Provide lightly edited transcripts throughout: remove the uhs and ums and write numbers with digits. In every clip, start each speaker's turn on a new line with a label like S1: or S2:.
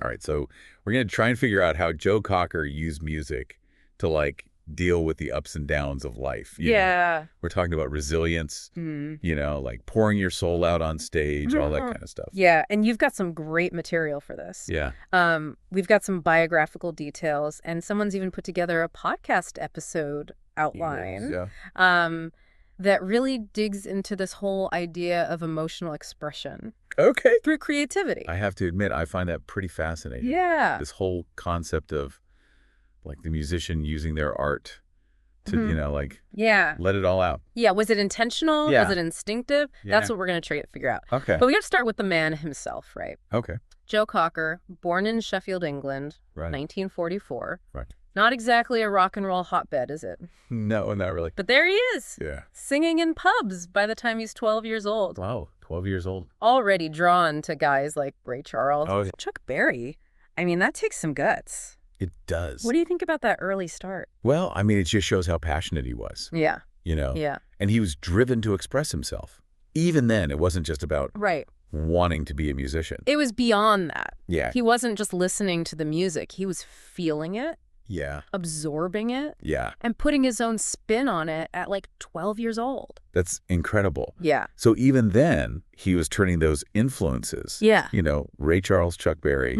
S1: All right, so we're going to try and figure out how Joe Cocker used music to, like, deal with the ups and downs of life. You know? We're talking about resilience, you know, like pouring your soul out on stage, all that kind of stuff.
S2: Yeah, and you've got some great material for this.
S1: Yeah.
S2: We've got some biographical details, and someone's even put together a podcast episode outline that really digs into this whole idea of emotional expression.
S1: Okay.
S2: Through creativity.
S1: I have to admit, I find that pretty fascinating.
S2: Yeah.
S1: This whole concept of, like, the musician using their art to, you know, like, let it all out.
S2: Yeah. Was it intentional?
S1: Yeah.
S2: Was it instinctive?
S1: Yeah.
S2: That's what we're going to try to figure out.
S1: Okay.
S2: But we got to start with the man himself, right?
S1: Okay.
S2: Joe Cocker, born in Sheffield, England,
S1: Right.
S2: 1944.
S1: Right.
S2: Not exactly a rock and roll hotbed, is it?
S1: No, not really.
S2: But there he is.
S1: Yeah.
S2: Singing in pubs by the time he's 12 years old.
S1: Wow, 12 years old.
S2: Already drawn to guys like Ray Charles.
S1: Oh, yeah.
S2: Chuck Berry. I mean, that takes some guts.
S1: It does.
S2: What do you think about that early start?
S1: Well, I mean, it just shows how passionate he was.
S2: Yeah.
S1: You know?
S2: Yeah.
S1: And he was driven to express himself. Even then, it wasn't just about wanting to be a musician.
S2: It was beyond that.
S1: Yeah.
S2: He wasn't just listening to the music. He was feeling it.
S1: Yeah.
S2: Absorbing it.
S1: Yeah.
S2: And putting his own spin on it at like 12 years old.
S1: That's incredible.
S2: Yeah.
S1: So even then, he was turning those influences, you know, Ray Charles, Chuck Berry,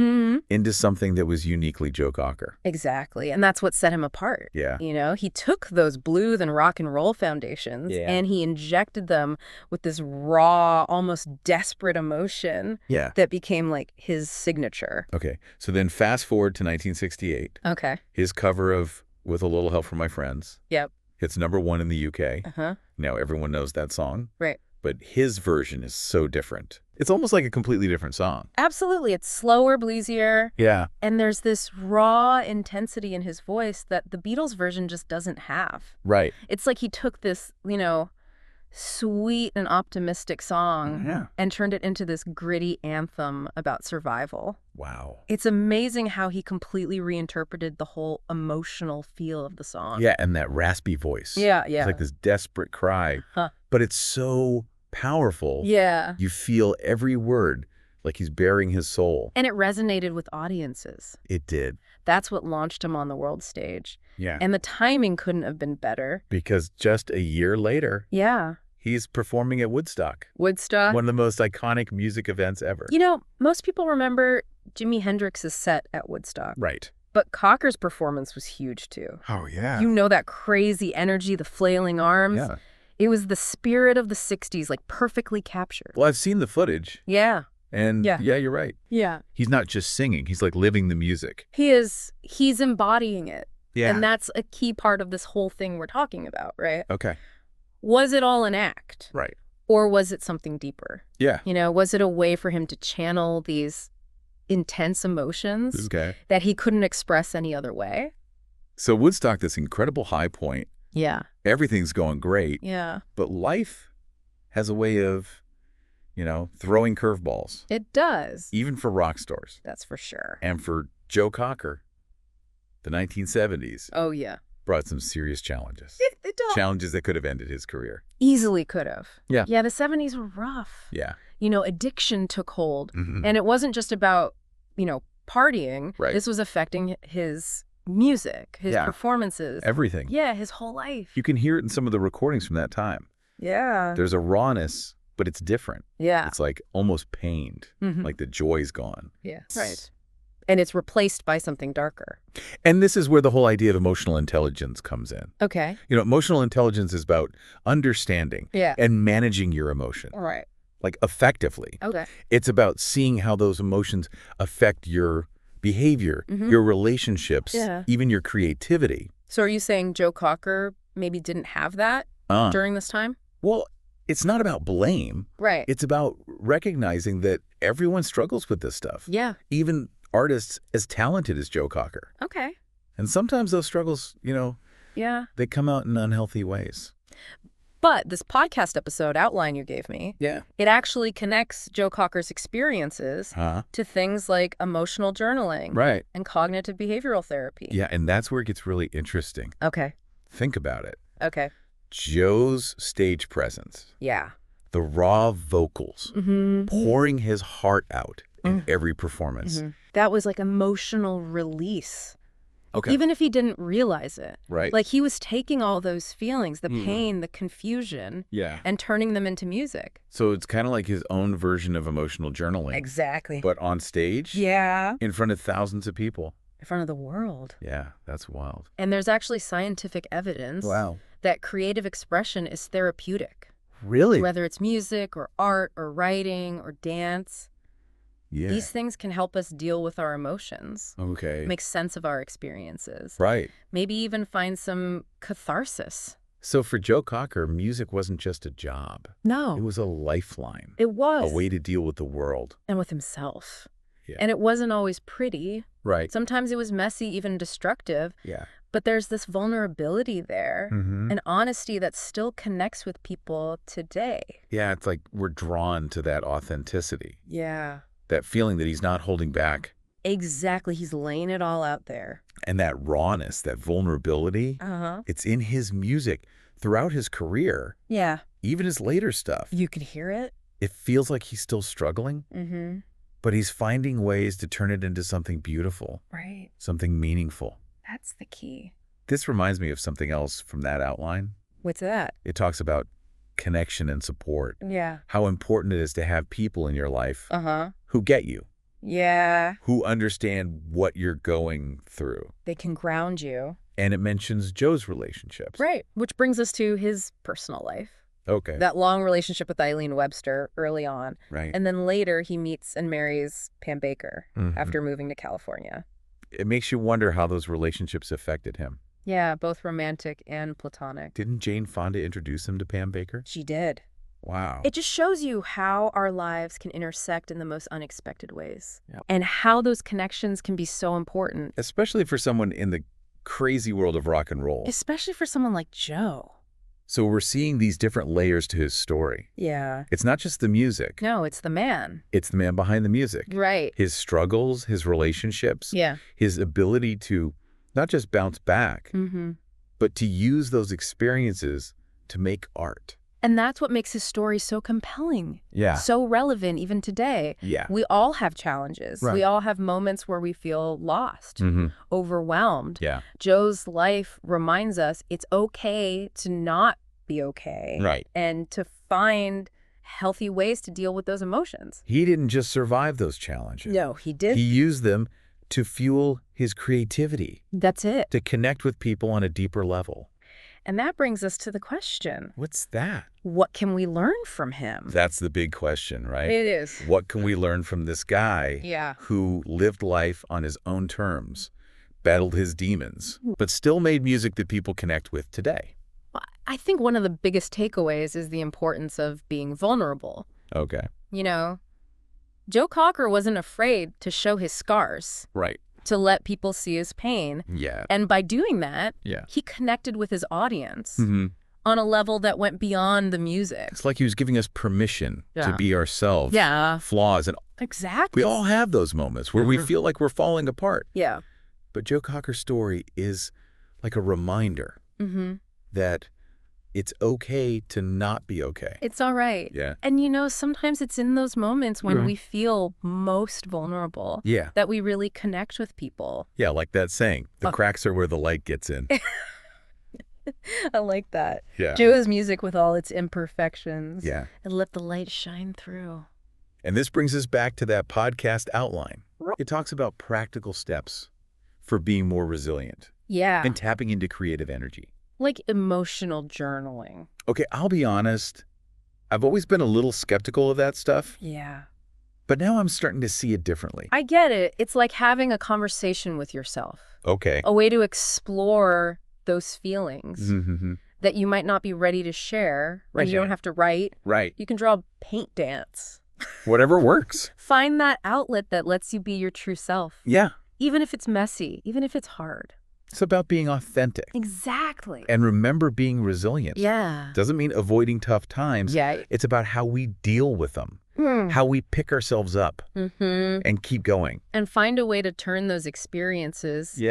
S1: into something that was uniquely Joe Cocker.
S2: Exactly. And that's what set him apart.
S1: Yeah.
S2: You know, he took those blues and rock and roll foundations and he injected them with this raw, almost desperate emotion that became like his signature.
S1: Okay. So then fast forward to 1968.
S2: Okay.
S1: His cover of With a Little Help from My Friends.
S2: Yep.
S1: Hits #1 in the UK.
S2: Uh-huh.
S1: Now everyone knows that song.
S2: Right.
S1: But his version is so different. It's almost like a completely different song.
S2: Absolutely. It's slower, bluesier.
S1: Yeah.
S2: And there's this raw intensity in his voice that the Beatles version just doesn't have.
S1: Right.
S2: It's like he took this, you know, sweet and optimistic song and turned it into this gritty anthem about survival.
S1: Wow.
S2: It's amazing how he completely reinterpreted the whole emotional feel of the song.
S1: Yeah, and that raspy voice.
S2: Yeah.
S1: It's like this desperate cry. But it's so powerful.
S2: Yeah.
S1: You feel every word like he's bearing his soul.
S2: And it resonated with audiences.
S1: It did.
S2: That's what launched him on the world stage.
S1: Yeah.
S2: And the timing couldn't have been better.
S1: Because just a year later, he's performing at Woodstock.
S2: Woodstock.
S1: One of the most iconic music events ever.
S2: You know, most people remember Jimi Hendrix's set at Woodstock.
S1: Right.
S2: But Cocker's performance was huge, too.
S1: Oh, yeah.
S2: You know, that crazy energy, the flailing arms.
S1: Yeah.
S2: It was the spirit of the 60s, like perfectly captured.
S1: Well, I've seen the footage.
S2: Yeah.
S1: And yeah, you're right.
S2: Yeah.
S1: He's not just singing. He's like living the music.
S2: He's embodying it.
S1: Yeah.
S2: And that's a key part of this whole thing we're talking about, right?
S1: Okay.
S2: Was it all an act?
S1: Right.
S2: Or was it something deeper?
S1: Yeah.
S2: You know, was it a way for him to channel these intense emotions that he couldn't express any other way?
S1: So Woodstock, this incredible high point.
S2: Yeah.
S1: Everything's going great.
S2: Yeah.
S1: But life has a way of, you know, throwing curveballs.
S2: It does.
S1: Even for rock stars.
S2: That's for sure.
S1: And for Joe Cocker, the 1970s.
S2: Oh, yeah.
S1: Brought some serious challenges.
S2: It does.
S1: Challenges that could have ended his career.
S2: Easily could have.
S1: Yeah.
S2: Yeah, the 70s were rough.
S1: Yeah.
S2: You know, addiction took hold. And it wasn't just about, you know, partying.
S1: Right.
S2: This was affecting his music, his performances.
S1: Everything.
S2: Yeah, his whole life.
S1: You can hear it in some of the recordings from that time.
S2: Yeah.
S1: There's a rawness, but it's different.
S2: Yeah.
S1: It's like almost pained, like the joy's gone.
S2: Yeah. Right. And it's replaced by something darker.
S1: And this is where the whole idea of emotional intelligence comes in.
S2: Okay.
S1: You know, emotional intelligence is about understanding and managing your emotion.
S2: Right.
S1: Like effectively.
S2: Okay.
S1: It's about seeing how those emotions affect your behavior, your relationships, even your creativity.
S2: So are you saying Joe Cocker maybe didn't have that during this time?
S1: Well, it's not about blame.
S2: Right.
S1: It's about recognizing that everyone struggles with this stuff.
S2: Yeah.
S1: Even artists as talented as Joe Cocker.
S2: Okay.
S1: And sometimes those struggles, you know, they come out in unhealthy ways.
S2: But this podcast episode outline you gave me, it actually connects Joe Cocker's experiences to things like emotional journaling and cognitive behavioral therapy.
S1: Yeah, and that's where it gets really interesting.
S2: Okay.
S1: Think about it.
S2: Okay.
S1: Joe's stage presence.
S2: Yeah.
S1: The raw vocals, pouring his heart out in every performance.
S2: That was like emotional release.
S1: Okay.
S2: Even if he didn't realize it.
S1: Right.
S2: Like he was taking all those feelings, the pain, the confusion, and turning them into music.
S1: So it's kind of like his own version of emotional journaling.
S2: Exactly.
S1: But on stage?
S2: Yeah.
S1: In front of thousands of people.
S2: In front of the world.
S1: Yeah, that's wild.
S2: And there's actually scientific evidence that creative expression is therapeutic.
S1: Really?
S2: Whether it's music or art or writing or dance.
S1: Yeah.
S2: These things can help us deal with our emotions.
S1: Okay.
S2: Make sense of our experiences.
S1: Right.
S2: Maybe even find some catharsis.
S1: So for Joe Cocker, music wasn't just a job.
S2: No.
S1: It was a lifeline.
S2: It was.
S1: A way to deal with the world.
S2: And with himself.
S1: Yeah.
S2: And it wasn't always pretty.
S1: Right.
S2: Sometimes it was messy, even destructive.
S1: Yeah.
S2: But there's this vulnerability there, an honesty that still connects with people today.
S1: Yeah, it's like we're drawn to that authenticity.
S2: Yeah.
S1: That feeling that he's not holding back.
S2: Exactly. He's laying it all out there.
S1: And that rawness, that vulnerability, it's in his music throughout his career.
S2: Yeah.
S1: Even his later stuff.
S2: You can hear it.
S1: It feels like he's still struggling, but he's finding ways to turn it into something beautiful.
S2: Right.
S1: Something meaningful.
S2: That's the key.
S1: This reminds me of something else from that outline.
S2: What's that?
S1: It talks about connection and support.
S2: Yeah.
S1: How important it is to have people in your life who get you.
S2: Yeah.
S1: Who understand what you're going through.
S2: They can ground you.
S1: And it mentions Joe's relationships.
S2: Right. Which brings us to his personal life.
S1: Okay.
S2: That long relationship with Eileen Webster early on.
S1: Right.
S2: And then later he meets and marries Pam Baker after moving to California.
S1: It makes you wonder how those relationships affected him.
S2: Yeah, both romantic and platonic.
S1: Didn't Jane Fonda introduce him to Pam Baker?
S2: She did.
S1: Wow.
S2: It just shows you how our lives can intersect in the most unexpected ways. Yep. And how those connections can be so important.
S1: Especially for someone in the crazy world of rock and roll.
S2: Especially for someone like Joe.
S1: So we're seeing these different layers to his story.
S2: Yeah.
S1: It's not just the music.
S2: No, it's the man.
S1: It's the man behind the music.
S2: Right.
S1: His struggles, his relationships.
S2: Yeah.
S1: His ability to not just bounce back, but to use those experiences to make art.
S2: And that's what makes his story so compelling.
S1: Yeah.
S2: So relevant even today.
S1: Yeah.
S2: We all have challenges.
S1: Right.
S2: We all have moments where we feel lost, overwhelmed.
S1: Yeah.
S2: Joe's life reminds us it's okay to not be okay.
S1: Right.
S2: And to find healthy ways to deal with those emotions.
S1: He didn't just survive those challenges.
S2: No, he did.
S1: He used them to fuel his creativity.
S2: That's it.
S1: To connect with people on a deeper level.
S2: And that brings us to the question.
S1: What's that?
S2: What can we learn from him?
S1: That's the big question, right?
S2: It is.
S1: What can we learn from this guy who lived life on his own terms, battled his demons, but still made music that people connect with today?
S2: I think one of the biggest takeaways is the importance of being vulnerable.
S1: Okay.
S2: You know, Joe Cocker wasn't afraid to show his scars.
S1: Right.
S2: To let people see his pain.
S1: Yeah.
S2: And by doing that, he connected with his audience on a level that went beyond the music.
S1: It's like he was giving us permission to be ourselves.
S2: Yeah.
S1: Flaws. And
S2: exactly.
S1: We all have those moments where we feel like we're falling apart.
S2: Yeah.
S1: But Joe Cocker's story is like a reminder that it's okay to not be okay.
S2: It's all right.
S1: Yeah.
S2: And you know, sometimes it's in those moments when we feel most vulnerable that we really connect with people.
S1: Yeah, like that saying, the cracks are where the light gets in.
S2: I like that.
S1: Yeah.
S2: Joe's music with all its imperfections.
S1: Yeah.
S2: And let the light shine through.
S1: And this brings us back to that podcast outline. It talks about practical steps for being more resilient.
S2: Yeah.
S1: And tapping into creative energy.
S2: Like emotional journaling.
S1: Okay, I'll be honest. I've always been a little skeptical of that stuff.
S2: Yeah.
S1: But now I'm starting to see it differently.
S2: I get it. It's like having a conversation with yourself.
S1: Okay.
S2: A way to explore those feelings that you might not be ready to share. Right. And you don't have to write.
S1: Right.
S2: You can draw a paint dance.
S1: Whatever works.
S2: Find that outlet that lets you be your true self.
S1: Yeah.
S2: Even if it's messy, even if it's hard.
S1: It's about being authentic.
S2: Exactly.
S1: And remember being resilient.
S2: Yeah.
S1: Doesn't mean avoiding tough times.
S2: Yeah.
S1: It's about how we deal with them. How we pick ourselves up and keep going.
S2: And find a way to turn those experiences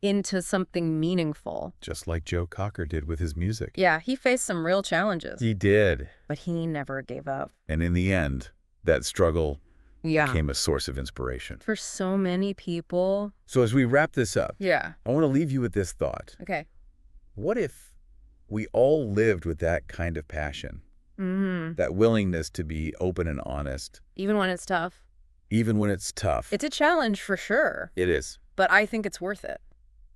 S2: into something meaningful.
S1: Just like Joe Cocker did with his music.
S2: Yeah, he faced some real challenges.
S1: He did.
S2: But he never gave up.
S1: And in the end, that struggle became a source of inspiration.
S2: For so many people.
S1: So as we wrap this up,
S2: I
S1: want to leave you with this thought.
S2: Okay.
S1: What if we all lived with that kind of passion? That willingness to be open and honest.
S2: Even when it's tough.
S1: Even when it's tough.
S2: It's a challenge for sure.
S1: It is.
S2: But I think it's worth it.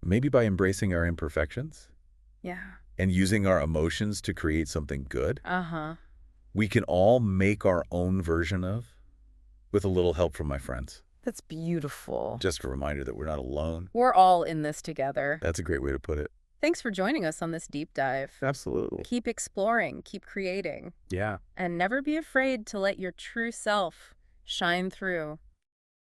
S1: Maybe by embracing our imperfections.
S2: Yeah.
S1: And using our emotions to create something good.
S2: Uh-huh.
S1: We can all make our own version of, with a little help from my friends.
S2: That's beautiful.
S1: Just a reminder that we're not alone.
S2: We're all in this together.
S1: That's a great way to put it.
S2: Thanks for joining us on this deep dive.
S1: Absolutely.
S2: Keep exploring, keep creating.
S1: Yeah.
S2: And never be afraid to let your true self shine through.